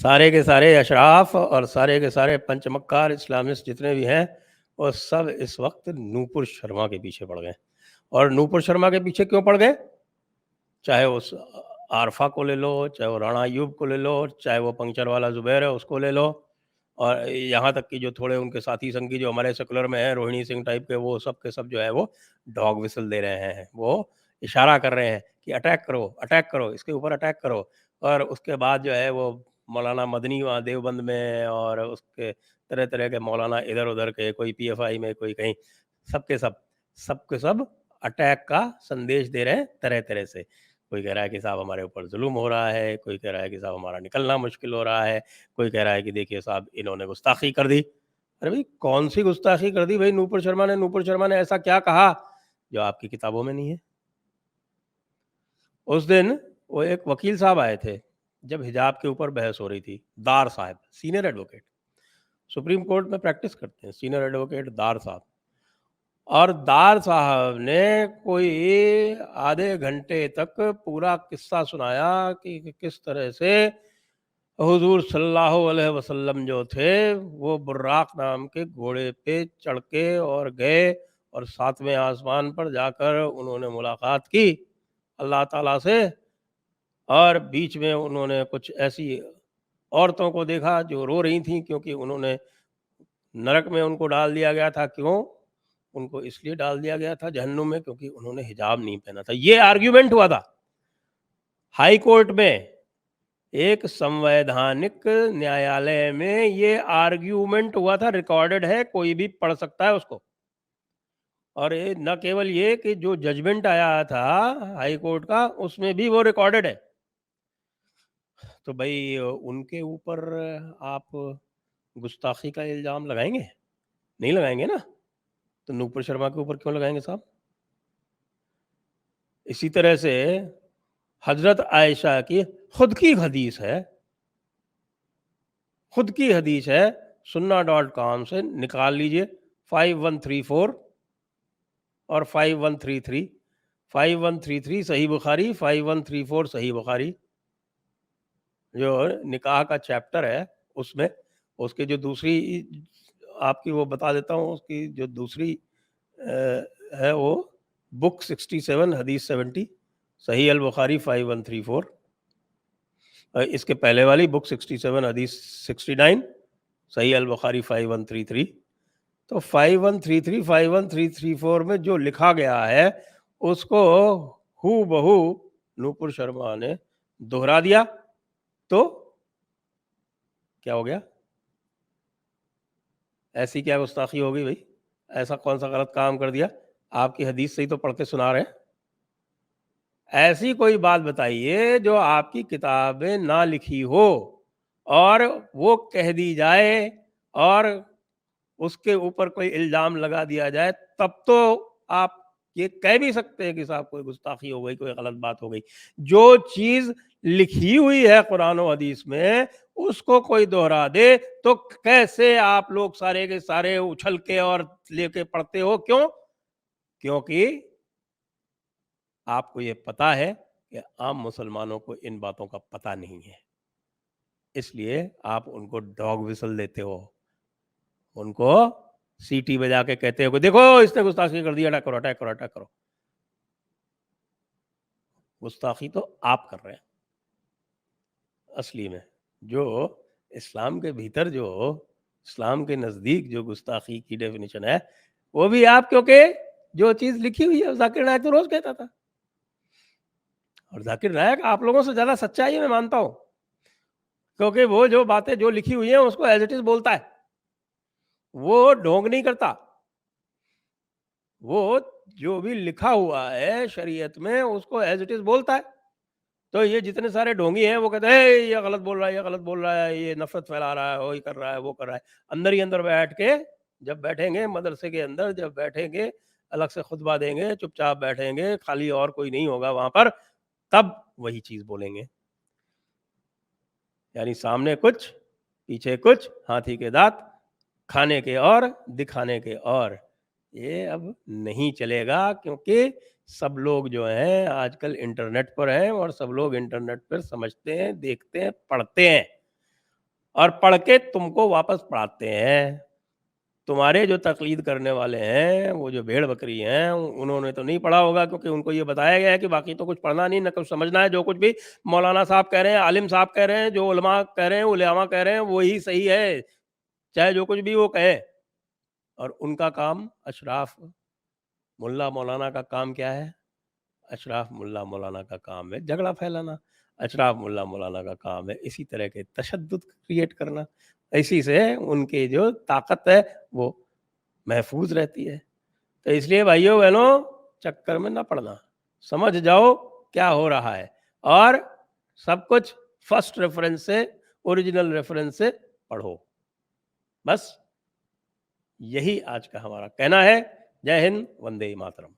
سارے کے سارے اشراف اور سارے کے سارے پنچ مکار اسلامسٹ جتنے بھی ہیں وہ سب اس وقت نوپور شرما کے پیچھے پڑ گئے. اور نوپور شرما کے پیچھے کیوں پڑ گئے؟ چاہے اس عارفہ کو لے لو، چاہے وہ رانا ایوب کو لے لو، چاہے وہ پنکچر والا زبیر ہے اس کو لے لو، اور یہاں تک کہ جو تھوڑے ان کے ساتھی سنگی جو ہمارے سیکولر میں ہیں، روہنی سنگھ ٹائپ کے، وہ سب کے سب جو ہے وہ ڈاگ وسل دے رہے ہیں، وہ اشارہ کر رہے ہیں کہ اٹیک کرو، اٹیک کرو، اس کے اوپر اٹیک کرو. اور اس کے بعد جو ہے وہ مولانا مدنی وہاں دیوبند میں، اور اس کے طرح طرح کے مولانا ادھر ادھر کے، کوئی پی ایف آئی میں، کوئی کہیں، سب کے سب اٹیک کا سندیش دے رہے ہیں طرح طرح سے. کوئی کہہ رہا ہے کہ صاحب ہمارے اوپر ظلم ہو رہا ہے، کوئی کہہ رہا ہے کہ صاحب ہمارا نکلنا مشکل ہو رہا ہے، کوئی کہہ رہا ہے کہ دیکھیے صاحب انہوں نے گستاخی کر دی. ارے بھائی کون سی گستاخی کر دی بھائی؟ نوپور شرما نے ایسا کیا کہا جو آپ کی کتابوں میں نہیں ہے؟ اس دن وہ ایک وکیل صاحب آئے تھے جب حجاب کے اوپر بحث ہو رہی تھی، دار صاحب، سینئر ایڈوکیٹ، سپریم کورٹ میں پریکٹس کرتے ہیں، سینئر ایڈوکیٹ دار صاحب. اور دار صاحب نے کوئی آدھے گھنٹے تک پورا قصہ سنایا کہ کس طرح سے حضور صلی اللہ علیہ وسلم جو تھے وہ براق نام کے گھوڑے پہ چڑھ کے اور گئے، اور 7ویں آسمان پر جا کر انہوں نے ملاقات کی اللہ تعالیٰ سے، اور بیچ میں انہوں نے کچھ ایسی عورتوں کو دیکھا جو رو رہی تھیں کیونکہ انہوں نے نرک میں ان کو ڈال دیا گیا تھا. کیوں ان کو؟ اس لیے ڈال دیا گیا تھا جہنم میں کیونکہ انہوں نے حجاب نہیں پہنا تھا. یہ آرگیومنٹ ہوا تھا ہائی کورٹ میں، ایک سمویدھانک نیایالے میں یہ آرگیومنٹ ہوا تھا، ریکارڈڈ ہے، کوئی بھی پڑھ سکتا ہے اس کو. اور نہ کیول یہ کہ جو ججمنٹ آیا تھا ہائی کورٹ کا اس میں بھی وہ ریکارڈڈ ہے. تو بھائی ان کے اوپر آپ گستاخی کا الزام لگائیں گے؟ نہیں لگائیں گے نا. تو نوپور شرما کے اوپر کیوں لگائیں گے صاحب؟ اسی طرح سے حضرت عائشہ کی خود کی حدیث ہے، sunna.com سے نکال لیجئے، 5134 اور 5133، 5133 صحیح بخاری، 5134 صحیح بخاری. جو نکاح کا چیپٹر ہے اس میں، اس کے جو دوسری آپ کی وہ بتا دیتا ہوں، اس کی جو دوسری ہے وہ بک 67 حدیث 70 صحیح البخاری 5134. اس کے پہلے والی بک 67 حدیث 69 صحیح البخاری 5133. تو 5133 5134 میں جو لکھا گیا ہے اس کو ہو بہو نوپور شرما نے دہرا دیا. تو کیا ہو گیا؟ ایسی کیا گستاخی ہو گئی بھائی؟ ایسا کون سا غلط کام کر دیا؟ آپ کی حدیث سے ہی تو پڑھ کے سنا رہے ہیں. ایسی کوئی بات بتائیے جو آپ کی کتابیں نہ لکھی ہو اور وہ کہہ دی جائے اور اس کے اوپر کوئی الزام لگا دیا جائے، تب تو آپ یہ کہہ بھی سکتے ہیں کہ صاحب کوئی گستاخی ہو گئی، کوئی غلط بات ہو گئی. جو چیز لکھی ہوئی ہے قرآن و حدیث میں اس کو کوئی دہرا دے تو کیسے آپ لوگ سارے کے سارے اچھل کے اور لے کے پڑھتے ہو؟ کیوں؟ کیونکہ آپ کو یہ پتا ہے کہ عام مسلمانوں کو ان باتوں کا پتہ نہیں ہے، اس لیے آپ ان کو ڈاگ وسل دیتے ہو، ان کو سیٹی بجا کے کہتے ہو کہ دیکھو اس نے گستاخی کر دیا، اٹیک کرو، اٹیک کرو، اٹیک کرو. گستاخی تو آپ کر رہے ہیں اصلی میں. جو اسلام کے بھیتر، جو اسلام کے نزدیک جو گستاخی کی ڈیفینیشن ہے وہ بھی آپ، کیونکہ جو چیز لکھی ہوئی ہے ذاکر نائک تو روز کہتا تھا، اور ذاکر نائک آپ لوگوں سے زیادہ سچا ہے، میں مانتا ہوں، کیونکہ وہ جو باتیں جو لکھی ہوئی ہیں اس کو ایز اٹ از بولتا ہے، وہ ڈھونگ نہیں کرتا. وہ جو بھی لکھا ہوا ہے شریعت میں اس کو ایز اٹ از بولتا ہے. تو یہ جتنے سارے ڈھونگی ہیں وہ کہتے ہیں یہ غلط بول رہا ہے، یہ غلط بول رہا ہے، یہ نفرت پھیلا رہا ہے، وہ کر رہا ہے، وہ کر رہا ہے. اندر ہی اندر بیٹھ کے جب بیٹھیں گے مدرسے کے اندر، جب بیٹھیں گے الگ سے خطبہ دیں گے، چپ چاپ بیٹھیں گے، خالی اور کوئی نہیں ہوگا وہاں پر، تب وہی چیز بولیں گے. یعنی سامنے کچھ، پیچھے کچھ، ہاتھی کے دانت، کھانے کے اور دکھانے کے اور. یہ اب نہیں چلے گا، کیونکہ سب لوگ جو ہیں آج کل انٹرنیٹ پر ہیں، اور سب لوگ انٹرنیٹ پر سمجھتے ہیں، دیکھتے ہیں، پڑھتے ہیں. اور پڑھ کے تم کو واپس پڑھاتے ہیں. تمہارے جو تقلید کرنے والے ہیں، وہ جو بھیڑ بکری ہیں، انہوں نے تو نہیں پڑھا ہوگا، کیونکہ ان کو یہ بتایا گیا ہے کہ باقی تو کچھ پڑھنا نہیں، نہ کچھ سمجھنا ہے. جو کچھ بھی مولانا صاحب کہہ رہے ہیں، عالم صاحب کہہ رہے ہیں، جو علماء کہہ رہے ہیں، علماء کہہ رہے ہیں، وہی صحیح ہے، چاہے جو کچھ بھی وہ کہیں. اور ان کا کام اشراف ملا مولانا کا کام کیا ہے؟ اشراف ملا مولانا کا کام ہے جھگڑا پھیلانا. اشراف ملا مولانا کا کام ہے اسی طرح کے تشدد کریٹ کرنا. اسی سے ان کی جو طاقت ہے وہ محفوظ رہتی ہے. تو اس لیے بھائیوں بہنوں، چکر میں نہ پڑنا، سمجھ جاؤ کیا ہو رہا ہے، اور سب کچھ فرسٹ ریفرنس سے، اوریجنل ریفرنس سے پڑھو. بس یہی آج کا ہمارا کہنا ہے. جے ہند، وندے ماترم.